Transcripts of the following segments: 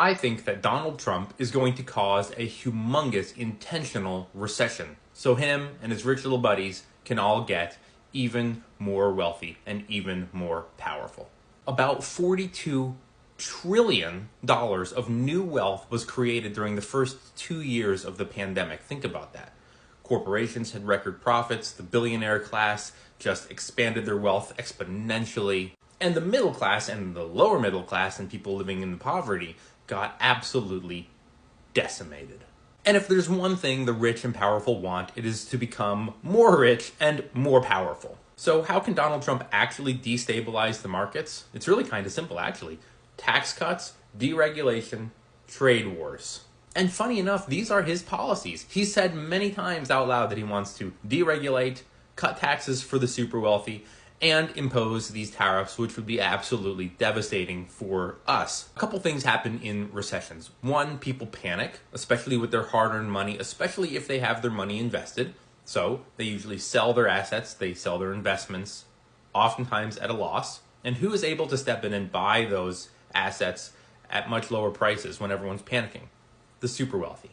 I think that Donald Trump is going to cause a humongous intentional recession, so him and his rich little buddies can all get even more wealthy and even more powerful. About $42 trillion of new wealth was created during the first 2 years of the pandemic. Think about that. Corporations had record profits, the billionaire class just expanded their wealth exponentially, and the middle class and the lower middle class and people living in poverty got absolutely decimated. And if there's one thing the rich and powerful want, it is to become more rich and more powerful. So how can Donald Trump actually destabilize the markets? It's really kind of simple, actually. Tax cuts, deregulation, trade wars. And funny enough, these are his policies. He said many times out loud that he wants to deregulate, cut taxes for the super wealthy, and impose these tariffs, which would be absolutely devastating for us. A couple things happen in recessions. One, people panic, especially with their hard-earned money, especially if they have their money invested. So they usually sell their assets, they sell their investments, oftentimes at a loss. And who is able to step in and buy those assets at much lower prices when everyone's panicking? The super wealthy.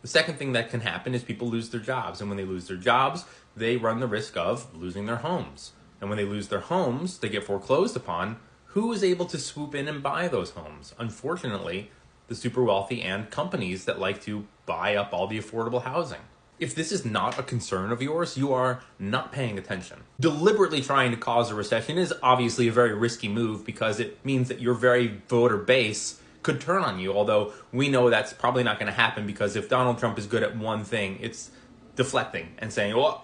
The second thing that can happen is people lose their jobs. And when they lose their jobs, they run the risk of losing their homes. And when they lose their homes, they get foreclosed upon. Who is able to swoop in and buy those homes? Unfortunately, the super wealthy and companies that like to buy up all the affordable housing. If this is not a concern of yours, you are not paying attention. Deliberately trying to cause a recession is obviously a very risky move because it means that your very voter base could turn on you, although we know that's probably not going to happen because if Donald Trump is good at one thing, it's deflecting and saying, well,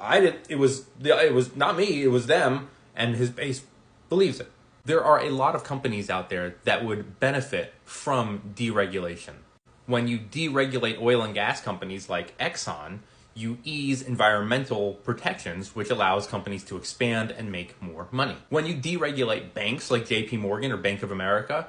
it was not me, it was them, and his base believes it. There are a lot of companies out there that would benefit from deregulation. When you deregulate oil and gas companies like Exxon, you ease environmental protections, which allows companies to expand and make more money. When you deregulate banks like JP Morgan or Bank of America,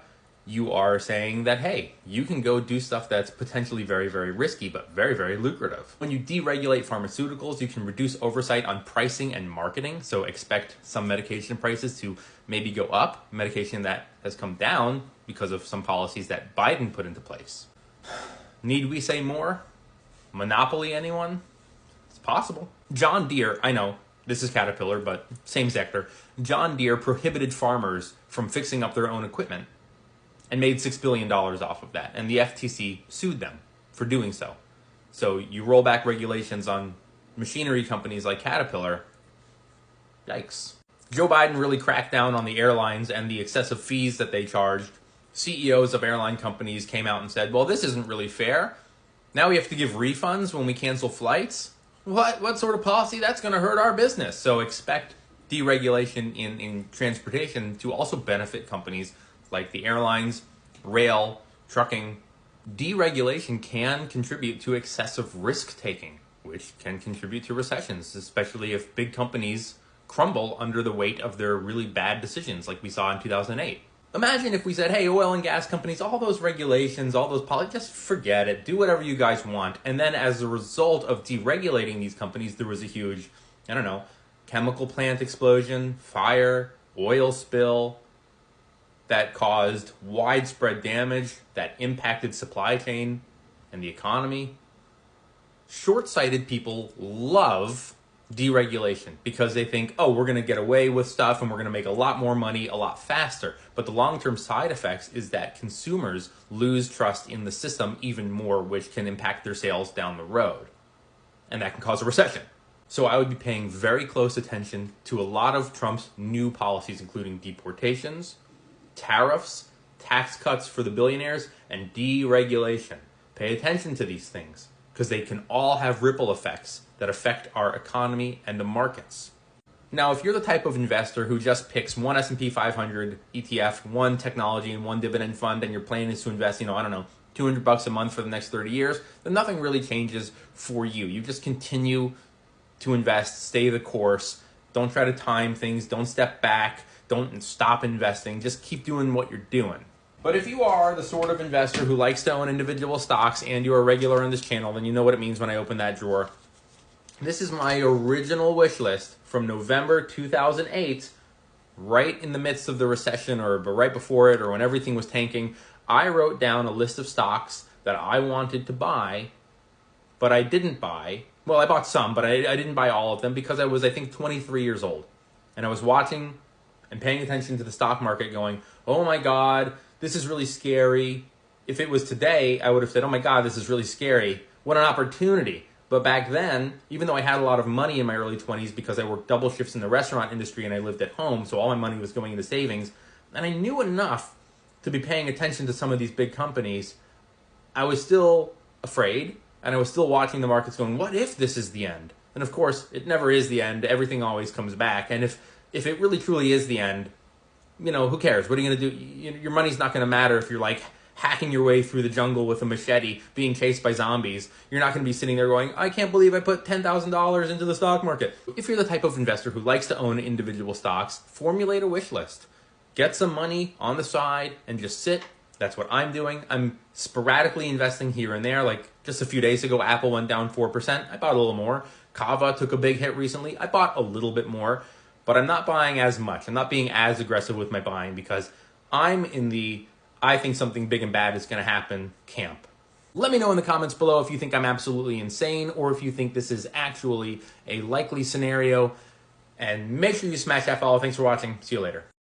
you are saying that, hey, you can go do stuff that's potentially very, very risky, but very, very lucrative. When you deregulate pharmaceuticals, you can reduce oversight on pricing and marketing. So expect some medication prices to maybe go up, medication that has come down because of some policies that Biden put into place. Need we say more? Monopoly, anyone? It's possible. John Deere, I know, this is Caterpillar, but same sector. John Deere prohibited farmers from fixing up their own equipment and made $6 billion off of that. And the FTC sued them for doing so. So you roll back regulations on machinery companies like Caterpillar. Yikes. Joe Biden really cracked down on the airlines and the excessive fees that they charged. CEOs of airline companies came out and said, well, this isn't really fair. Now we have to give refunds when we cancel flights? What sort of policy? That's going to hurt our business. So expect deregulation in transportation to also benefit companies like the airlines, rail, trucking. Deregulation can contribute to excessive risk-taking, which can contribute to recessions, especially if big companies crumble under the weight of their really bad decisions like we saw in 2008. Imagine if we said, hey, oil and gas companies, all those regulations, all those policies, just forget it. Do whatever you guys want. And then as a result of deregulating these companies, there was a huge, chemical plant explosion, fire, oil spill, that caused widespread damage, that impacted supply chain and the economy. Short-sighted people love deregulation because they think, oh, we're going to get away with stuff and we're going to make a lot more money a lot faster. But the long-term side effects is that consumers lose trust in the system even more, which can impact their sales down the road. And that can cause a recession. So I would be paying very close attention to a lot of Trump's new policies, including deportations, tariffs, tax cuts for the billionaires, and deregulation. Pay attention to these things because they can all have ripple effects that affect our economy and the markets. Now, if you're the type of investor who just picks one S&P 500 ETF, one technology, and one dividend fund, and your plan is to invest, $200 a month for the next 30 years, then nothing really changes for you. You just continue to invest, stay the course. Don't try to time things. Don't step back. Don't stop investing. Just keep doing what you're doing. But if you are the sort of investor who likes to own individual stocks and you're a regular on this channel, then you know what it means when I open that drawer. This is my original wish list from November 2008, right in the midst of the recession or right before it or when everything was tanking. I wrote down a list of stocks that I wanted to buy, but I didn't buy. Well, I bought some, but I didn't buy all of them because I was, I think, 23 years old. And I was watching and paying attention to the stock market going, oh my God, this is really scary. If it was today, I would have said, oh my God, this is really scary. What an opportunity. But back then, even though I had a lot of money in my early 20s because I worked double shifts in the restaurant industry and I lived at home, so all my money was going into savings, and I knew enough to be paying attention to some of these big companies, I was still afraid, and I was still watching the markets going, what if this is the end? And of course, it never is the end. Everything always comes back. And if it really truly is the end, who cares? What are you going to do? Your money's not going to matter if you're like hacking your way through the jungle with a machete, being chased by zombies. You're not going to be sitting there going, I can't believe I put $10,000 into the stock market. If you're the type of investor who likes to own individual stocks, formulate a wish list. Get some money on the side and just sit. That's what I'm doing. I'm sporadically investing here and there. Like just a few days ago, Apple went down 4%. I bought a little more. Kava took a big hit recently. I bought a little bit more, but I'm not buying as much. I'm not being as aggressive with my buying because I'm in the I think something big and bad is going to happen camp. Let me know in the comments below if you think I'm absolutely insane or if you think this is actually a likely scenario. And make sure you smash that follow. Thanks for watching. See you later.